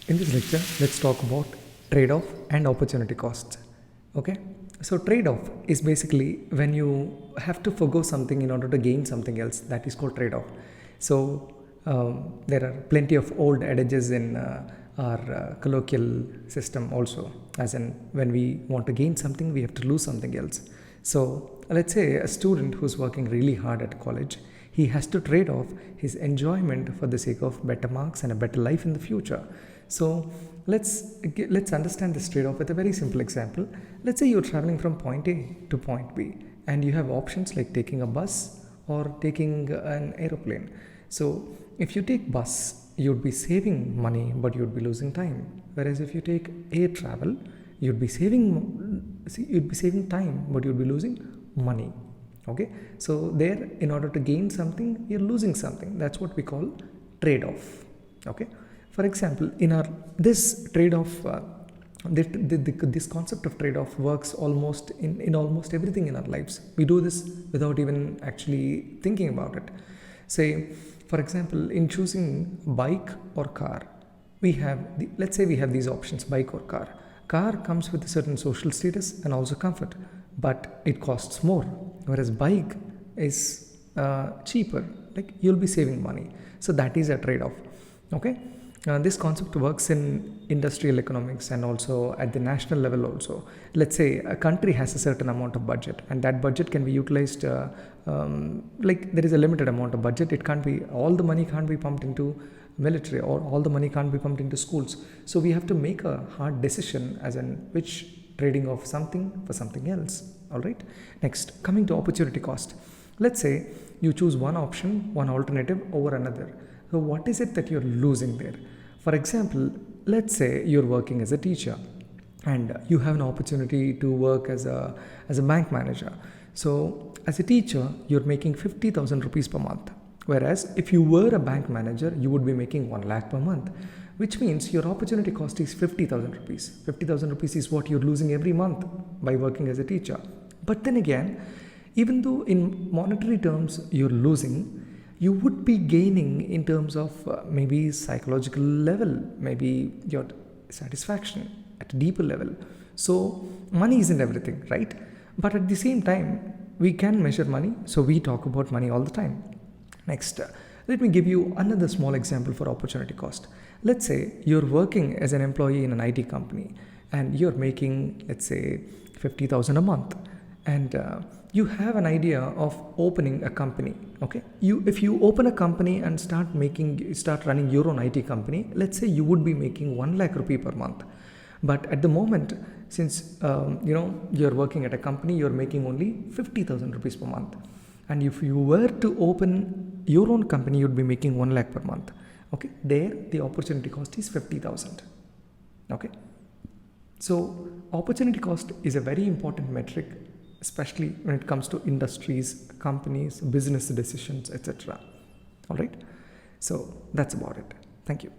In this lecture, let's talk about trade-off and opportunity costs. Okay, so trade-off is basically when you have to forgo something in order to gain something else. That is called trade-off. So there are plenty of old adages in our colloquial system also, as in when we want to gain something, we have to lose something else. So let's say a student who's working really hard at college, he has to trade off his enjoyment for the sake of better marks and a better life in the future. So let's understand this trade-off with a very simple example. Let's say you're traveling from point A to point B, and you have options like taking a bus or taking an aeroplane. So if you take bus, you'd be saving money, but you'd be losing time. Whereas if you take air travel, you'd be saving time, but you'd be losing money. Okay, so there, in order to gain something, you're losing something. That's what we call trade-off. Okay, for example, in this trade-off, this concept of trade-off works almost in almost everything in our lives. We do this without even actually thinking about it. Say, for example, in choosing bike or car, let's say we have these options, bike or car. Car comes with a certain social status and also comfort, but it costs more, whereas bike is cheaper, like you'll be saving money. So that is a trade-off. Okay, this concept works in industrial economics and also at the national level also. Let's say a country has a certain amount of budget, and that budget can be utilized like there is a limited amount of budget. It can't be, all the money can't be pumped into military, or all the money can't be pumped into schools. So we have to make a hard decision as in which trading off something for something else. All right, next, coming to opportunity cost. Let's say you choose one option, one alternative over another. So what is it that you're losing there? For example, let's say you're working as a teacher and you have an opportunity to work as a bank manager. So as a teacher, you're making 50,000 rupees per month. Whereas if you were a bank manager, you would be making 1 lakh per month, which means your opportunity cost is 50,000 rupees. 50,000 rupees is what you're losing every month by working as a teacher. But then again, even though in monetary terms you're losing, you would be gaining in terms of maybe psychological level, maybe your satisfaction at a deeper level. So money isn't everything, right? But at the same time, we can measure money, so we talk about money all the time. Next, let me give you another small example for opportunity cost. Let's say you're working as an employee in an IT company and you're making, let's say, 50,000 a month, and you have an idea of opening a company. Okay, if you open a company and start running your own IT company, let's say you would be making 1 lakh rupee per month. But at the moment, since you're working at a company, you're making only 50,000 rupees per month. And if you were to open your own company, you'd be making 1 lakh per month. Okay, there the opportunity cost is 50,000. Okay, so opportunity cost is a very important metric, especially when it comes to industries, companies, business decisions, etc. All right, so that's about it. Thank you.